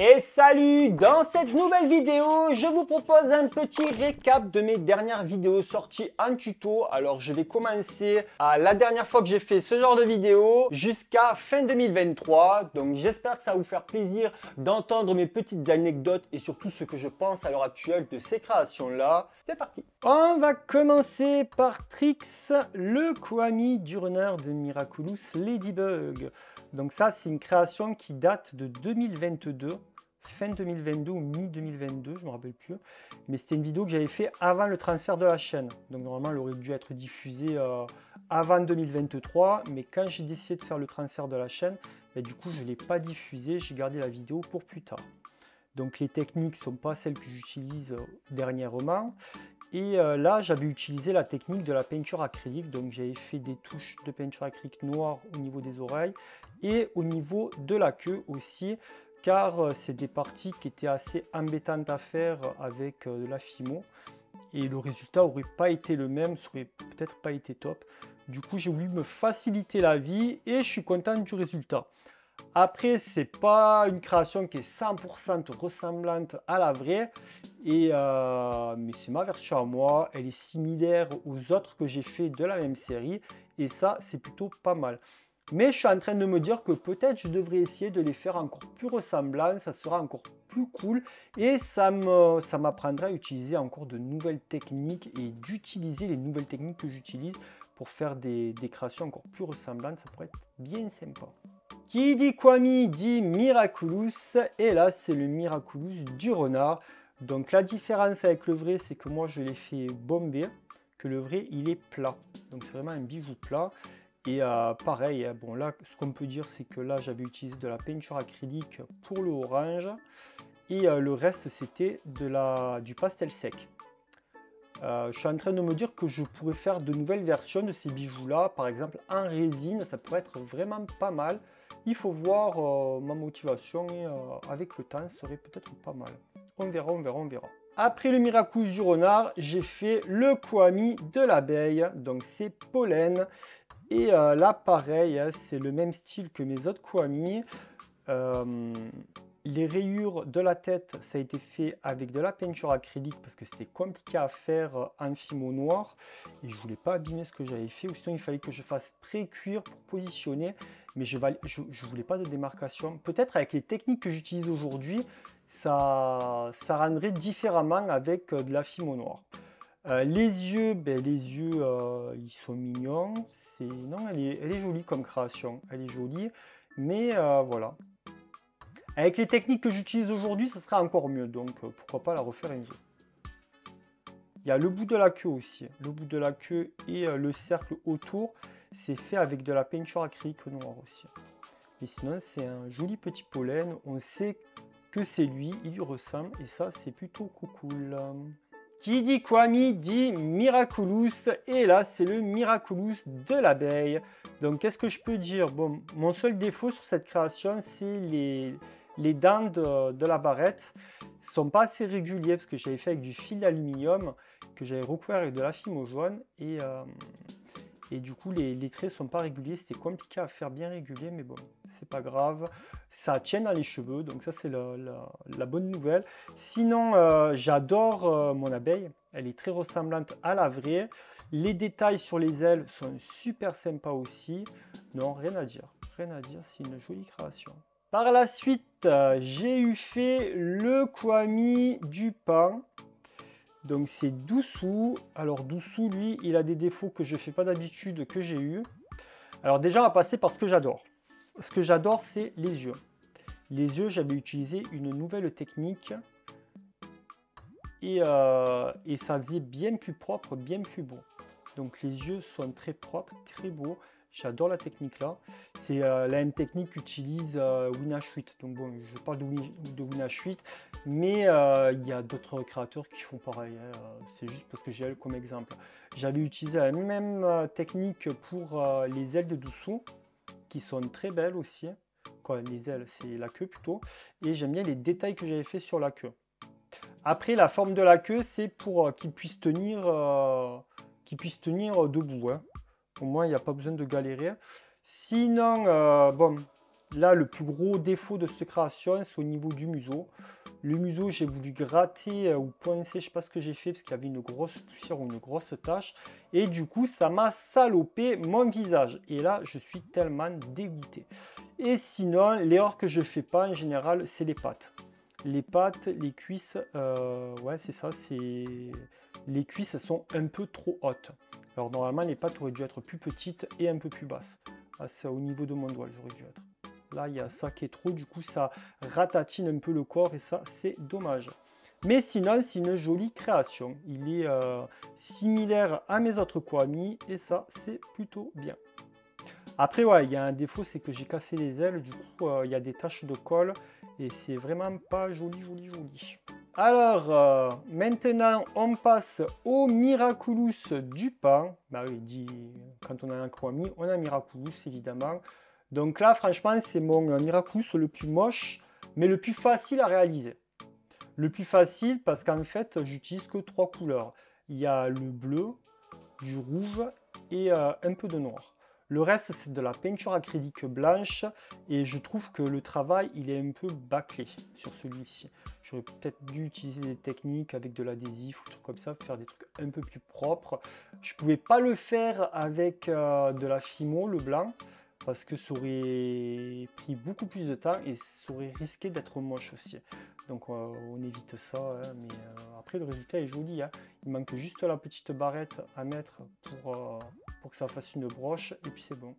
Et salut! Dans cette nouvelle vidéo, je vous propose un petit récap de mes dernières vidéos sorties en tuto. Alors je vais commencer à la dernière fois que j'ai fait ce genre de vidéo jusqu'à fin 2023. Donc j'espère que ça va vous faire plaisir d'entendre mes petites anecdotes et surtout ce que je pense à l'heure actuelle de ces créations-là. C'est parti! On va commencer par Trix, le Kwami du runner de Miraculous Ladybug. Donc ça, c'est une création qui date de 2022. Fin 2022 ou mi-2022, je ne me rappelle plus. Mais c'était une vidéo que j'avais fait avant le transfert de la chaîne. Donc normalement, elle aurait dû être diffusée avant 2023. Mais quand j'ai décidé de faire le transfert de la chaîne, du coup, je ne l'ai pas diffusée. J'ai gardé la vidéo pour plus tard. Donc les techniques ne sont pas celles que j'utilise dernièrement. Et là, j'avais utilisé la technique de la peinture acrylique. Donc j'avais fait des touches de peinture acrylique noire au niveau des oreilles et au niveau de la queue aussi, car c'est des parties qui étaient assez embêtantes à faire avec de la fimo. Et le résultat n'aurait pas été le même, ça aurait peut-être pas été top. Du coup, j'ai voulu me faciliter la vie et je suis content du résultat. Après, c'est pas une création qui est 100% ressemblante à la vraie, mais c'est ma version à moi. Elle est similaire aux autres que j'ai fait de la même série, et ça, c'est plutôt pas mal. Mais je suis en train de me dire que peut-être je devrais essayer de les faire encore plus ressemblants, ça sera encore plus cool, et ça m'apprendra à utiliser encore de nouvelles techniques et d'utiliser les nouvelles techniques que j'utilise pour faire des créations encore plus ressemblantes. Ça pourrait être bien sympa. Qui dit Kwami dit Miraculous, et là c'est le Miraculous du renard. Donc la différence avec le vrai, c'est que moi je l'ai fait bomber, que le vrai il est plat. Donc c'est vraiment un bijou plat. Et pareil, bon là ce qu'on peut dire c'est que là j'avais utilisé de la peinture acrylique pour le orange, et le reste c'était du pastel sec. Je suis en train de me dire que je pourrais faire de nouvelles versions de ces bijoux là, par exemple en résine, ça pourrait être vraiment pas mal. Il faut voir ma motivation, et avec le temps, ça serait peut-être pas mal. On verra, on verra, on verra. Après le Miraculous du renard, j'ai fait le Kwami de l'abeille, donc c'est pollen. Et là, pareil, hein, c'est le même style que mes autres Kwami. Les rayures de la tête, ça a été fait avec de la peinture acrylique parce que c'était compliqué à faire en fimo noir. Et je voulais pas abîmer ce que j'avais fait, ou sinon il fallait que je fasse pré-cuire pour positionner. Mais je voulais pas de démarcation. Peut-être avec les techniques que j'utilise aujourd'hui, ça rendrait différemment avec de la fimo noire. Les yeux, ils sont mignons. Non, elle est jolie comme création. Elle est jolie, mais voilà. Avec les techniques que j'utilise aujourd'hui, ça sera encore mieux. Donc pourquoi pas la refaire un jour. Il y a le bout de la queue aussi. Le bout de la queue et le cercle autour, c'est fait avec de la peinture acrylique noire aussi. Et sinon, c'est un joli petit pollen. On sait que c'est lui, il lui ressemble. Et ça, c'est plutôt cool. Qui dit Kwami dit Miraculous, et là c'est le Miraculous de l'abeille. Donc qu'est-ce que je peux dire? Bon, mon seul défaut sur cette création, c'est les dents de la barrette. Ils ne sont pas assez réguliers parce que j'avais fait avec du fil d'aluminium que j'avais recouvert avec de la fimo jaune, et du coup les traits ne sont pas réguliers. C'était compliqué à faire bien régulier, mais bon, c'est pas grave. Ça tient dans les cheveux, donc ça c'est la bonne nouvelle. Sinon, j'adore mon abeille. Elle est très ressemblante à la vraie. Les détails sur les ailes sont super sympas aussi. Non, rien à dire. Rien à dire, c'est une jolie création. Par la suite, j'ai fait le Kwami du pain. Donc c'est Doussou. Alors Doussou, lui, il a des défauts que je ne fais pas d'habitude, que j'ai eu. Alors déjà, on va passer par ce que j'adore. Ce que j'adore, c'est les yeux. Les yeux, j'avais utilisé une nouvelle technique, et ça faisait bien plus propre, bien plus beau. Donc les yeux sont très propres, très beaux. J'adore la technique là. C'est la même technique qu'utilise Winash 8. Donc bon, je parle de Winash 8, mais il y a d'autres créateurs qui font pareil. Hein. C'est juste parce que j'ai elle comme exemple. J'avais utilisé la même technique pour les ailes de Doussou, qui sont très belles aussi. Quoi, les ailes, c'est la queue plutôt. Et j'aime bien les détails que j'avais fait sur la queue. Après, la forme de la queue, c'est pour qu'il puisse tenir debout. Hein. Au moins, il n'y a pas besoin de galérer. Sinon, bon, Là, le plus gros défaut de cette création, c'est au niveau du museau. Le museau, j'ai voulu gratter ou pincer, je ne sais pas ce que j'ai fait, parce qu'il y avait une grosse poussière ou une grosse tache. Et du coup, ça m'a salopé mon visage. Et là, je suis tellement dégoûté. Et sinon, l'erreur que je ne fais pas en général, c'est les pattes. Les pattes, les cuisses, ouais, c'est ça, les cuisses sont un peu trop hautes. Alors normalement, les pattes auraient dû être plus petites et un peu plus basses. Ah, c'est au niveau de mon doigt, elles auraient dû être. Là, il y a ça qui est trop, du coup, ça ratatine un peu le corps et ça, c'est dommage. Mais sinon, c'est une jolie création. Il est similaire à mes autres Kwami et ça, c'est plutôt bien. Après, ouais, il y a un défaut, c'est que j'ai cassé les ailes. Du coup, il y a des taches de colle et c'est vraiment pas joli, joli, joli. Alors, maintenant, on passe au Miraculous du pain. Bah oui, quand on a un Kwami, on a Miraculous, évidemment. Donc là, franchement, c'est mon Miraculous le plus moche, mais le plus facile à réaliser. Le plus facile parce qu'en fait, j'utilise que 3 couleurs. Il y a le bleu, du rouge et un peu de noir. Le reste, c'est de la peinture acrylique blanche et je trouve que le travail, il est un peu bâclé sur celui-ci. J'aurais peut-être dû utiliser des techniques avec de l'adhésif ou des trucs comme ça pour faire des trucs un peu plus propres. Je ne pouvais pas le faire avec de la Fimo, le blanc, parce que ça aurait pris beaucoup plus de temps et ça aurait risqué d'être moche aussi. Donc on évite ça, hein, mais après le résultat est joli. Hein. Il manque juste la petite barrette à mettre pour que ça fasse une broche et puis c'est bon.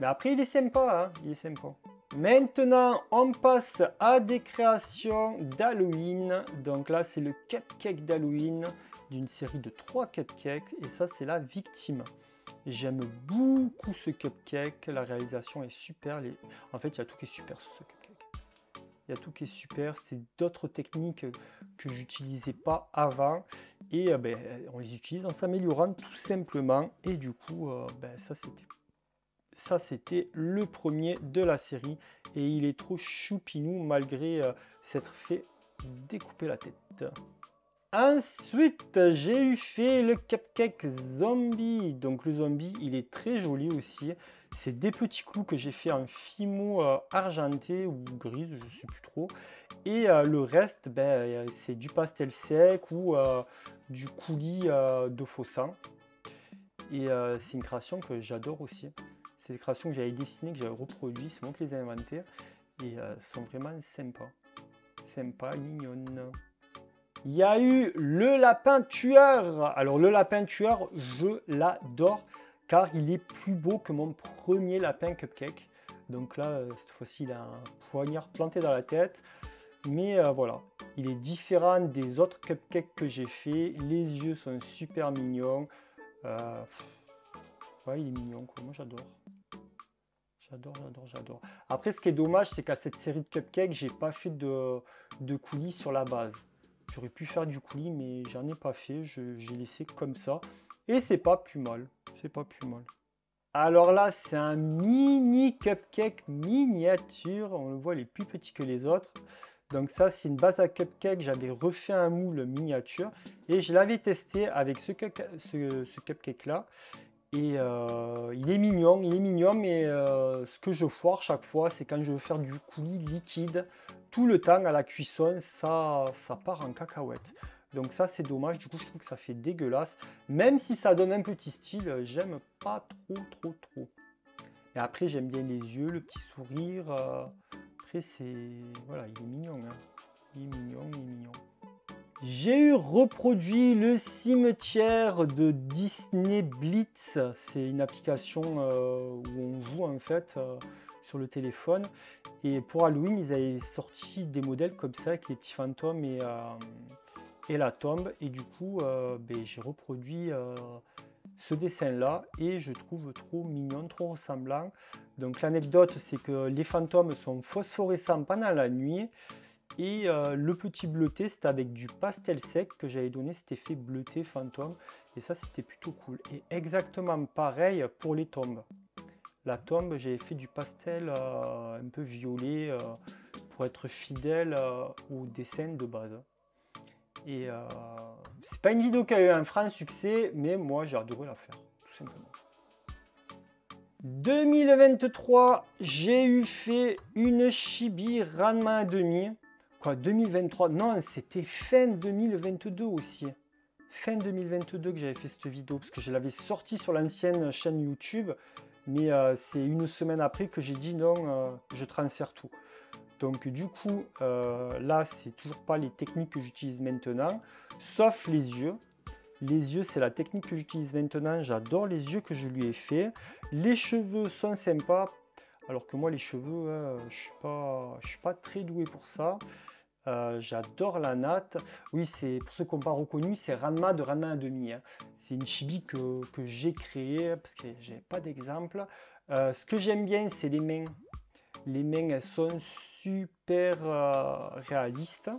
Mais après il est sympa, hein, il est sympa. Maintenant on passe à des créations d'Halloween. Donc là c'est le cupcake d'Halloween d'une série de 3 cupcakes et ça c'est la victime. J'aime beaucoup ce cupcake, la réalisation est super. En fait il y a tout qui est super sur ce cupcake. Il y a tout qui est super, c'est d'autres techniques que j'utilisais pas avant et on les utilise en s'améliorant tout simplement et du coup ça c'était le premier de la série et il est trop choupinou malgré s'être fait découper la tête. Ensuite, j'ai fait le cupcake zombie. Donc le zombie, il est très joli aussi. C'est des petits clous que j'ai fait en fimo argenté ou grise, je ne sais plus trop. Et le reste, c'est du pastel sec ou du coulis de faux sang. Et c'est une création que j'adore aussi. C'est des créations que j'avais dessinées, que j'avais reproduites. C'est moi qui les ai inventées. Et sont vraiment sympas. Sympas, mignonnes. Il y a eu le lapin tueur. Alors le lapin tueur, je l'adore car il est plus beau que mon premier lapin cupcake. Donc là, cette fois-ci, il a un poignard planté dans la tête. Mais voilà, il est différent des autres cupcakes que j'ai fait. Les yeux sont super mignons. Ouais, il est mignon, quoi. Moi, j'adore. J'adore, j'adore, j'adore. Après, ce qui est dommage, c'est qu'à cette série de cupcakes, j'ai pas fait de coulis sur la base. J'aurais pu faire du coulis, mais j'en ai pas fait. J'ai laissé comme ça. Et c'est pas plus mal. C'est pas plus mal. Alors là, c'est un mini cupcake miniature. On le voit, il est plus petit que les autres. Donc ça, c'est une base à cupcake. J'avais refait un moule miniature. Et je l'avais testé avec ce cupcake-là. Et il est mignon, mais ce que je foire chaque fois, c'est quand je veux faire du coulis liquide, tout le temps à la cuisson, ça part en cacahuète. Donc ça, c'est dommage, du coup, je trouve que ça fait dégueulasse. Même si ça donne un petit style, j'aime pas trop. Et après, j'aime bien les yeux, le petit sourire. Après, voilà, il est mignon, hein. Il est mignon. J'ai reproduit le cimetière de Disney Blitz. C'est une application où on joue en fait sur le téléphone. Et pour Halloween, ils avaient sorti des modèles comme ça avec les petits fantômes et la tombe. Et du coup, j'ai reproduit ce dessin-là et je trouve trop mignon, trop ressemblant. Donc l'anecdote, c'est que les fantômes sont phosphorescents pendant la nuit. Et le petit bleuté, c'était avec du pastel sec que j'avais donné cet effet bleuté fantôme. Et ça, c'était plutôt cool. Et exactement pareil pour les tombes. La tombe, j'avais fait du pastel un peu violet pour être fidèle au dessin de base. Et c'est pas une vidéo qui a eu un franc succès, mais moi, j'ai adoré la faire, tout simplement. 2023, j'ai eu fait une chibi Ranma 1,5. Quoi, 2023? Non, c'était fin 2022 aussi. Fin 2022 que j'avais fait cette vidéo, parce que je l'avais sortie sur l'ancienne chaîne YouTube. Mais c'est une semaine après que j'ai dit non, je transfère tout. Donc du coup, là, c'est toujours pas les techniques que j'utilise maintenant, sauf les yeux. Les yeux, c'est la technique que j'utilise maintenant. J'adore les yeux que je lui ai fait. Les cheveux sont sympas. Alors que moi, les cheveux, je suis pas très doué pour ça. J'adore la natte. Oui, c'est pour ceux qui n'ont pas reconnu, c'est Ranma de Ranma 1,5. Hein. C'est une chibi que j'ai créée parce que j'ai pas d'exemple. Ce que j'aime bien, c'est les mains. Les mains, elles sont super réalistes.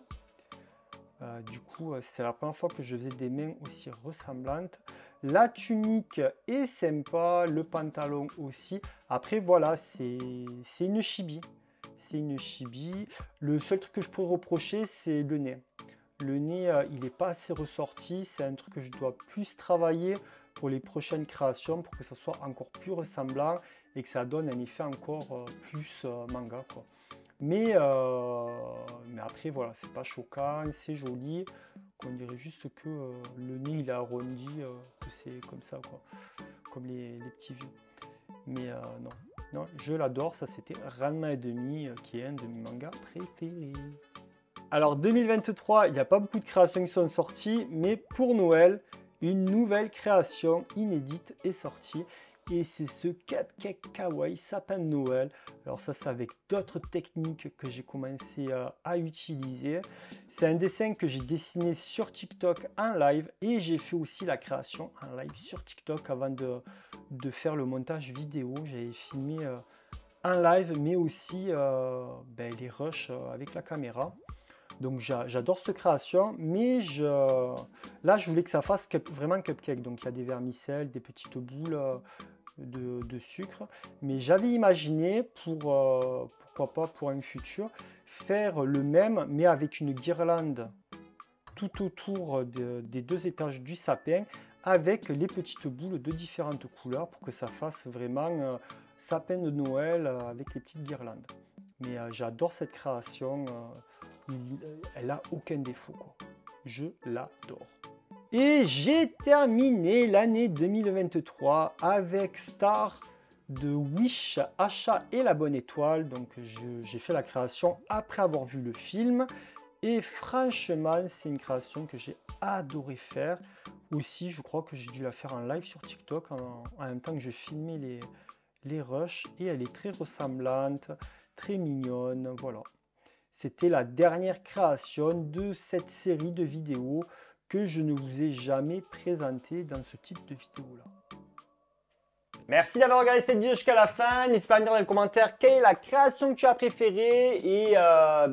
Du coup, c'est la première fois que je faisais des mains aussi ressemblantes. La tunique est sympa, le pantalon aussi. Après, voilà, c'est une chibi. C'est une chibi. Le seul truc que je pourrais reprocher, c'est le nez. Le nez, il n'est pas assez ressorti. C'est un truc que je dois plus travailler pour les prochaines créations pour que ça soit encore plus ressemblant et que ça donne un effet encore plus manga, quoi. Mais après, voilà, c'est pas choquant, c'est joli. On dirait juste que le nez il est arrondi, que c'est comme ça, quoi. Comme les petits vieux. Mais non, je l'adore. Ça, c'était Ranma 1,5, qui est un de mes mangas préférés. Alors, 2023, il n'y a pas beaucoup de créations qui sont sorties, mais pour Noël, une nouvelle création inédite est sortie. Et c'est ce Cupcake Kawaii sapin de Noël. Alors ça, c'est avec d'autres techniques que j'ai commencé à utiliser. C'est un dessin que j'ai dessiné sur TikTok en live. Et j'ai fait aussi la création en live sur TikTok avant de faire le montage vidéo. J'avais filmé en live, mais aussi les rushs avec la caméra. Donc j'adore cette création, mais là je voulais que ça fasse vraiment cupcake. Donc il y a des vermicelles, des petites boules de sucre. Mais j'avais imaginé pourquoi pas pour un futur, faire le même, mais avec une guirlande tout autour des deux étages du sapin, avec les petites boules de différentes couleurs pour que ça fasse vraiment sapin de Noël avec les petites guirlandes. Mais j'adore cette création. Elle a aucun défaut, quoi. Je l'adore. Et j'ai terminé l'année 2023 avec Star de Wish, Achat et la Bonne Étoile. Donc j'ai fait la création après avoir vu le film. Et franchement, c'est une création que j'ai adoré faire. Aussi, je crois que j'ai dû la faire en live sur TikTok en même temps que je filmais les rushs. Et elle est très ressemblante, très mignonne, voilà. C'était la dernière création de cette série de vidéos que je ne vous ai jamais présentée dans ce type de vidéo-là. Merci d'avoir regardé cette vidéo jusqu'à la fin. N'hésite pas à me dire dans les commentaires quelle est la création que tu as préférée et à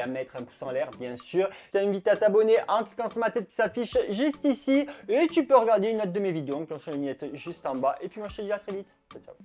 mettre un pouce en l'air, bien sûr. Je t'invite à t'abonner en cliquant sur ma tête qui s'affiche juste ici. Et tu peux regarder une autre de mes vidéos en cliquant sur la vignette juste en bas. Et puis moi, je te dis à très vite. Ciao, ciao.